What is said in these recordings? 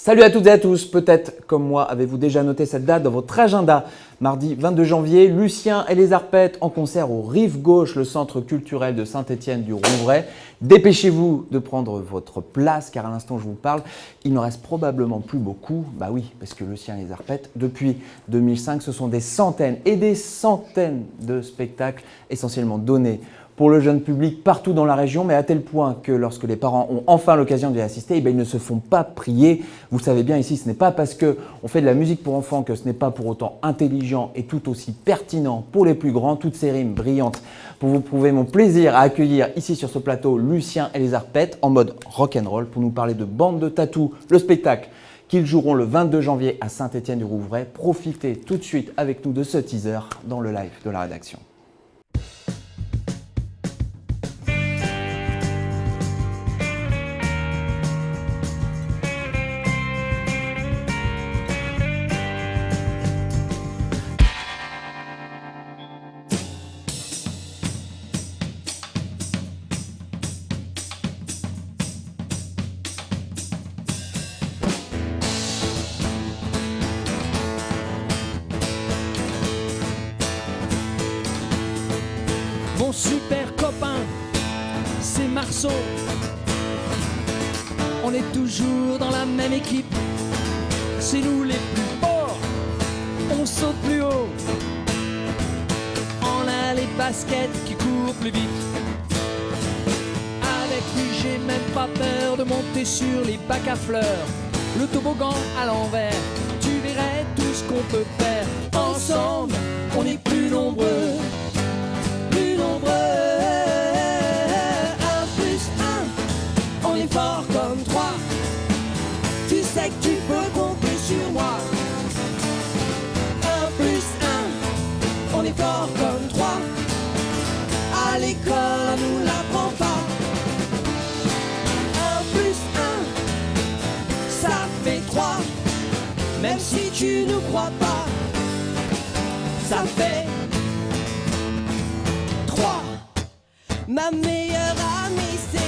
Salut à toutes et à tous, peut-être comme moi avez-vous déjà noté cette date dans votre agenda. Mardi 22 janvier, Lucien et les Arpettes en concert au Rive Gauche, le centre culturel de Saint-Étienne-du-Rouvray. Dépêchez-vous de prendre votre place car à l'instant où je vous parle, il ne reste probablement plus beaucoup. Bah oui, parce que Lucien et les Arpettes, depuis 2005, ce sont des centaines et des centaines de spectacles essentiellement donnés pour le jeune public partout dans la région, mais à tel point que lorsque les parents ont enfin l'occasion d'y assister, ils ne se font pas prier. Vous le savez bien ici, ce n'est pas parce qu'on fait de la musique pour enfants que ce n'est pas pour autant intelligent et tout aussi pertinent pour les plus grands. Toutes ces rimes brillantes pour vous prouver mon plaisir à accueillir ici sur ce plateau Lucien et les Arpettes en mode rock'n'roll pour nous parler de Bande de Tatou, le spectacle qu'ils joueront le 22 janvier à Saint-Étienne-du-Rouvray. Profitez tout de suite avec nous de ce teaser dans le live de la rédaction. Mon super copain, c'est Marceau. On est toujours dans la même équipe. C'est nous les plus forts. On saute plus haut. On a les baskets qui courent plus vite. Avec lui, j'ai même pas peur de monter sur les bacs à fleurs. Le toboggan à l'envers. Tu verrais tout ce qu'on peut faire. Ensemble, on est plus nombreux. Fort comme toi, tu sais que tu peux compter sur moi. 1 plus 1, on est fort comme 3. À l'école, on nous l'apprend pas. 1 plus 1, ça fait 3. Même si tu ne crois pas, ça fait 3. Ma meilleure amie, c'est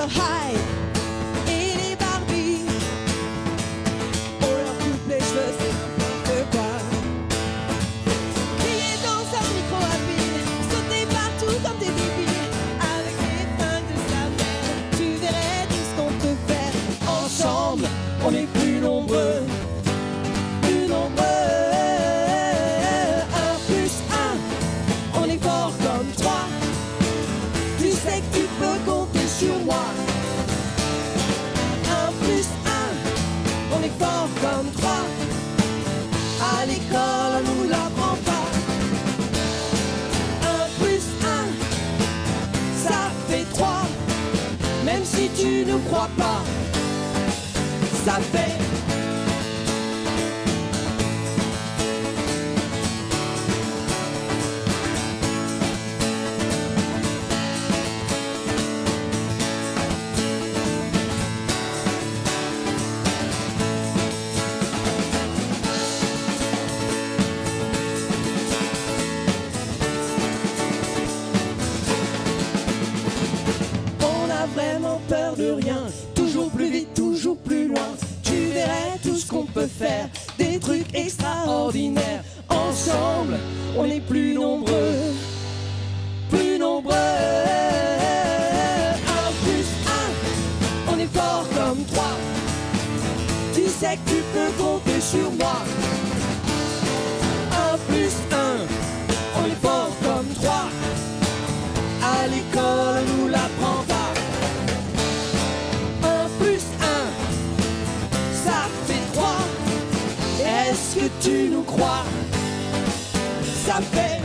High et les Barbie. On leur coupe les cheveux, c'est n'importe quoi. Crier dans un micro à pile, sauter partout comme des débiles. Avec les fringues de sa mère, tu verrais tout ce qu'on peut faire. Ensemble, on est plus nombreux. Plus nombreux. 1 plus 1, on est fort comme 3. Tu sais que tu peux compter sur moi. 1 plus 1, on est fort comme 3. À l'école, on nous l'apprend pas. 1 plus 1, ça fait 3. Même si tu ne crois pas, ça fait. Peur de rien, toujours plus vite, toujours plus loin. Tu verrais tout ce qu'on peut faire, des trucs extraordinaires. Ensemble, on est plus nombreux, plus nombreux. 1 plus 1, on est fort comme 3. Tu sais que tu peux compter sur moi. 1 plus 1, on est fort comme 3. À l'école, on nous l'apprend pas. Est-ce que tu nous crois? Ça fait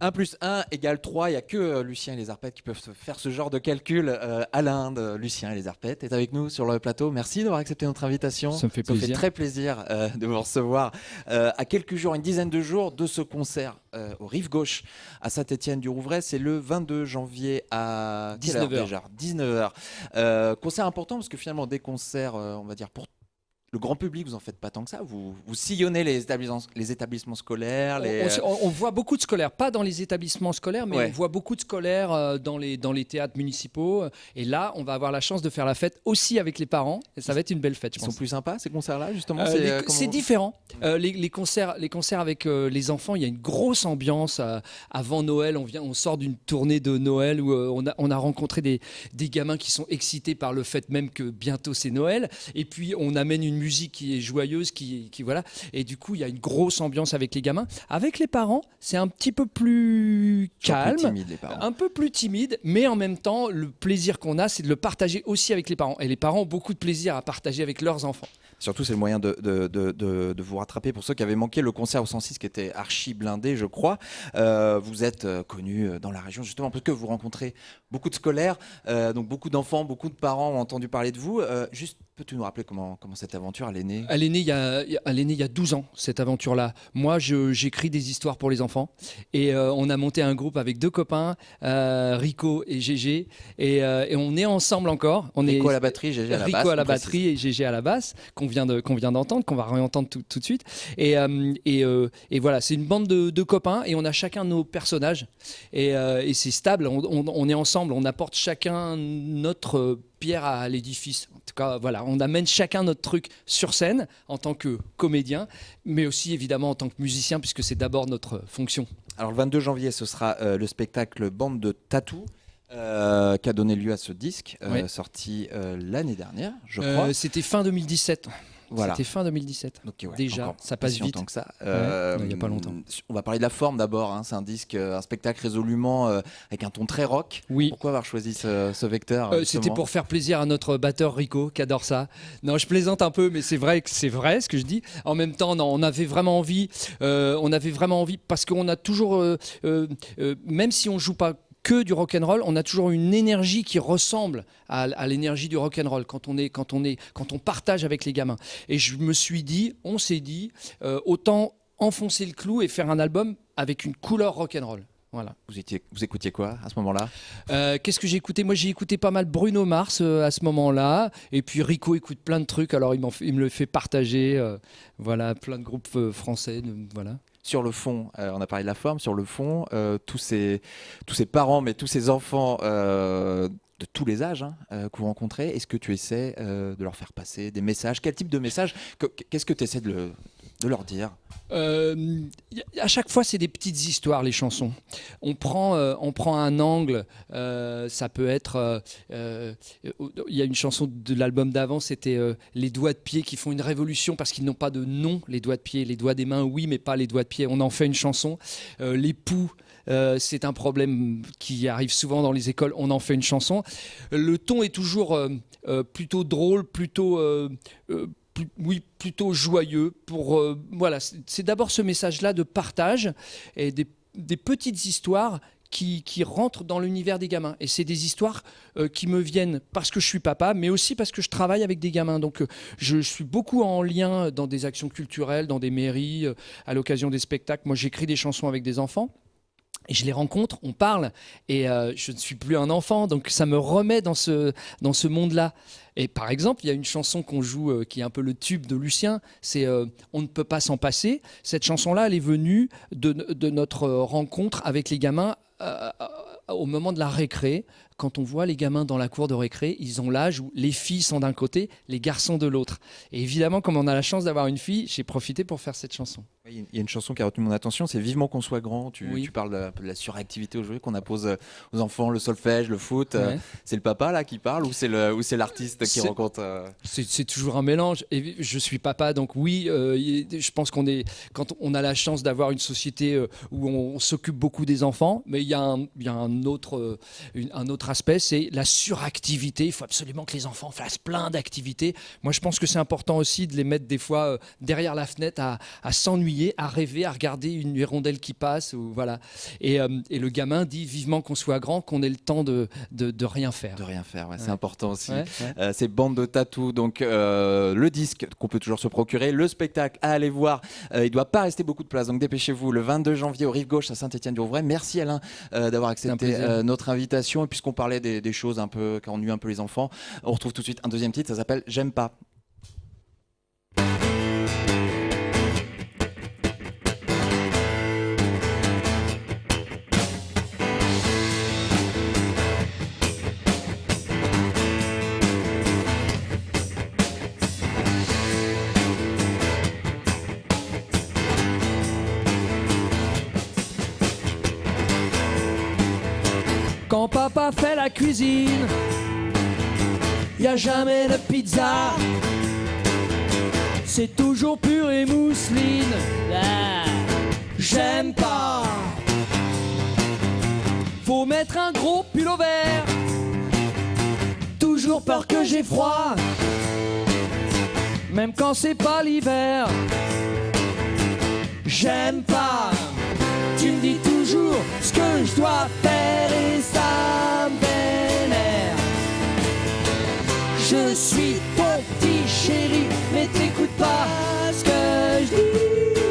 1 plus 1 égale 3, il n'y a que Lucien et les Arpettes qui peuvent faire ce genre de calcul. Alain de Lucien et les Arpettes est avec nous sur le plateau. Merci d'avoir accepté notre invitation. Ça me fait plaisir. Ça me fait très plaisir de vous recevoir à quelques jours, une dizaine de jours de ce concert au Rive Gauche à Saint-Étienne-du-Rouvray. C'est le 22 janvier à 19h. déjà 19h. Concert important parce que finalement des concerts, on va dire pour le grand public, vous en faites pas tant que ça. Vous sillonnez les établissements scolaires. On voit beaucoup de scolaires, pas dans les établissements scolaires, mais Ouais. on voit beaucoup de scolaires dans les théâtres municipaux. Et là, on va avoir la chance de faire la fête aussi avec les parents. Et ça va être une belle fête, je Ils pense. sont plus sympas ces concerts-là justement. C'est différent. Les concerts avec les enfants, il y a une grosse ambiance. Avant Noël, on sort d'une tournée de Noël où on a rencontré des gamins qui sont excités par le fait même que bientôt c'est Noël. Et puis on amène une musique qui est joyeuse, qui voilà. Et du coup, il y a une grosse ambiance avec les gamins. Avec les parents, c'est un petit peu plus calme, Plus timides, les parents. un peu plus timide, mais en même temps, le plaisir qu'on a, c'est de le partager aussi avec les parents. Et les parents ont beaucoup de plaisir à partager avec leurs enfants. Surtout, c'est le moyen de vous rattraper. Pour ceux qui avaient manqué le concert au 106 qui était archi blindé, je crois. Vous êtes connu dans la région justement parce que vous rencontrez beaucoup de scolaires, donc beaucoup d'enfants, beaucoup de parents ont entendu parler de vous. Juste, peux-tu nous rappeler comment cette aventure elle est née? Elle est née il y a 12 ans, cette aventure-là. Moi, j'écris des histoires pour les enfants. Et on a monté un groupe avec 2 copains, Rico et Gégé. Et on est ensemble encore. Rico à la batterie, Gégé à la basse. Rico à la on précise. batterie et Gégé à la basse, qu'on vient d'entendre, qu'on va réentendre tout de suite. Et voilà, c'est une bande de copains et on a chacun nos personnages. Et c'est stable, on est ensemble, on apporte chacun notre pierre à l'édifice. En tout cas, voilà, on amène chacun notre truc sur scène en tant que comédien, mais aussi évidemment en tant que musicien, puisque c'est d'abord notre fonction. Alors le 22 janvier, ce sera le spectacle Bande de Tatou. Qui a donné lieu à ce disque, Oui. sorti l'année dernière, je crois. C'était fin 2017. Voilà. C'était fin 2017. Donc, ouais, Déjà, encore ça pas passe si vite. longtemps que ça. il y a pas longtemps. On va parler de la forme d'abord. Hein. C'est un disque, un spectacle résolument avec un ton très rock. Oui. Pourquoi avoir choisi ce vecteur C'était justement pour faire plaisir à notre batteur Rico qui adore ça. Non, je plaisante un peu, mais c'est vrai ce que je dis. En même temps, non, on avait vraiment envie parce qu'on a toujours, même si on joue pas que du rock'n'roll, on a toujours une énergie qui ressemble à l'énergie du rock'n'roll quand on partage avec les gamins. Et on s'est dit, autant enfoncer le clou et faire un album avec une couleur rock'n'roll. Voilà. Vous écoutiez quoi à ce moment-là? Qu'est-ce que j'ai écouté? Moi, j'ai écouté pas mal Bruno Mars à ce moment-là. Et puis Rico écoute plein de trucs. Alors, il me le fait partager. Voilà, plein de groupes français. Voilà. Sur le fond, on a parlé de la forme. Sur le fond, tous ces parents, mais tous ces enfants de tous les âges que vous rencontrez, est-ce que tu essaies de leur faire passer des messages? Quel type de message? Qu'est-ce que tu essaies de leur dire? À chaque fois, c'est des petites histoires, les chansons. On prend un angle. Ça peut être. Il y a une chanson de l'album d'avant, c'était les doigts de pied qui font une révolution parce qu'ils n'ont pas de nom, les doigts de pied. Les doigts des mains, oui, mais pas les doigts de pied. On en fait une chanson. Les poux. C'est un problème qui arrive souvent dans les écoles, on en fait une chanson. Le ton est toujours plutôt drôle, plutôt joyeux. Voilà, c'est d'abord ce message-là de partage et des petites histoires qui rentrent dans l'univers des gamins. Et c'est des histoires qui me viennent parce que je suis papa, mais aussi parce que je travaille avec des gamins. Donc je suis beaucoup en lien dans des actions culturelles, dans des mairies, à l'occasion des spectacles. Moi, j'écris des chansons avec des enfants. Et je les rencontre, on parle, et je ne suis plus un enfant, donc ça me remet dans ce monde-là. Et par exemple, il y a une chanson qu'on joue qui est un peu le tube de Lucien, c'est On ne peut pas s'en passer. Cette chanson-là, elle est venue de notre rencontre avec les gamins au moment de la récré. Quand on voit les gamins dans la cour de récré, ils ont l'âge où les filles sont d'un côté, les garçons de l'autre. Et évidemment, comme on a la chance d'avoir une fille, j'ai profité pour faire cette chanson. Il y a une chanson qui a retenu mon attention, c'est Vivement qu'on soit grand. Tu Oui. parles de la suractivité aujourd'hui qu'on impose aux enfants, le solfège, le foot. Ouais. C'est le papa là qui parle ou c'est l'artiste qui rencontre C'est toujours un mélange. Et je suis papa, donc oui, je pense quand on a la chance d'avoir une société où on s'occupe beaucoup des enfants, mais il y a un autre aspect, c'est la suractivité. Il faut absolument que les enfants fassent plein d'activités. Moi, je pense que c'est important aussi de les mettre des fois derrière la fenêtre à s'ennuyer, à rêver, à regarder une hirondelle qui passe. Voilà. Et le gamin dit vivement qu'on soit grand, qu'on ait le temps de rien faire. de rien faire. Ouais, Ouais. C'est important aussi. Ouais, ouais. C'est Bande de Tatou, donc le disque qu'on peut toujours se procurer, le spectacle à aller voir. Il ne doit pas rester beaucoup de place, donc dépêchez-vous. Le 22 janvier au Rive Gauche à Saint-Étienne-du-Rouvray. Merci Alain d'avoir accepté notre invitation. Et puisqu'on parlait des choses un peu qui ennuient un peu les enfants, on retrouve tout de suite un deuxième titre. Ça s'appelle J'aime pas. Quand papa fait la cuisine, y a jamais de pizza. C'est toujours purée mousseline. Ah, j'aime pas. Faut mettre un gros pull au vert. Toujours peur que j'ai froid. Même quand c'est pas l'hiver. J'aime pas. Tu me dis toujours ce que je dois faire et ça me vénère. Je suis ton petit chéri, mais t'écoutes pas ce que je dis.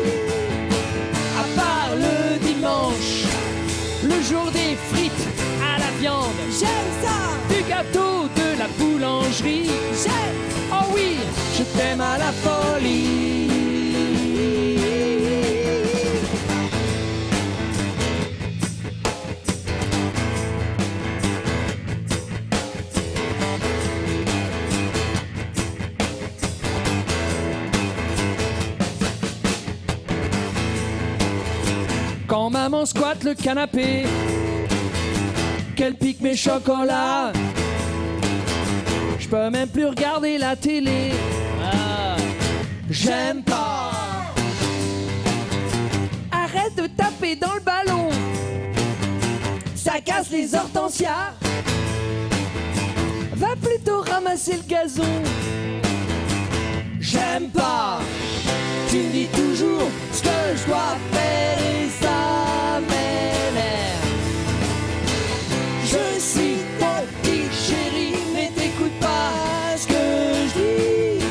À part le dimanche, le jour des frites à la viande. J'aime ça. Du gâteau, de la boulangerie. J'aime. Oh oui, je t'aime à la folie. Quand maman squatte le canapé, qu'elle pique mes chocolats, je peux même plus regarder la télé. Ah, j'aime pas. Arrête de taper dans le ballon, ça casse les hortensias. Va plutôt ramasser le gazon. J'aime pas. Tu me dis toujours ce que je dois faire et ça m'énerve. Je suis ton petit chéri, mais t'écoutes pas ce que je dis.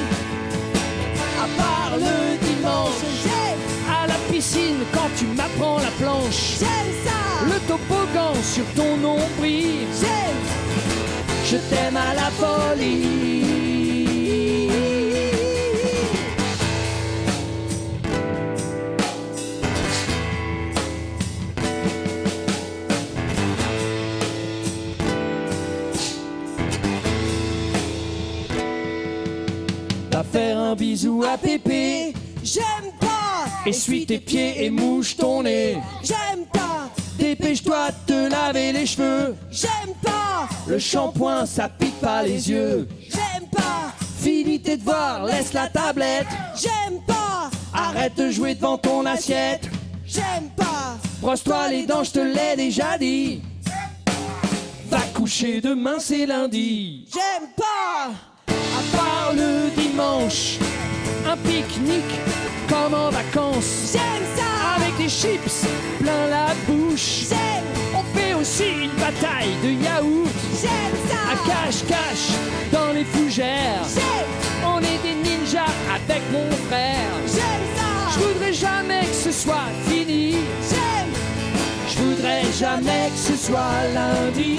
À part le dimanche, J'aime. à la piscine quand tu m'apprends la planche. J'aime ça. Le toboggan sur ton nombril. J'aime. Je t'aime à la folie. Va faire un bisou à Pépé. J'aime pas. Essuie tes pieds et mouche ton nez. J'aime pas. Dépêche-toi de te laver les cheveux. J'aime pas. Le shampoing, ça pique pas les yeux. J'aime pas. Finis tes devoirs, laisse la tablette. J'aime pas. Arrête de jouer devant ton assiette. J'aime pas. Brosse-toi les dents, je te l'ai déjà dit. Va coucher demain, c'est lundi. J'aime pas. À part le dimanche, un pique-nique comme en vacances. J'aime ça. Avec des chips plein la bouche. J'aime. On fait aussi une bataille de yaourt. J'aime À ça. cache-cache dans les fougères. J'aime. On est des ninjas avec mon frère. J'aime Je ça. voudrais jamais que ce soit fini. J'aime. Je voudrais jamais que ce soit lundi.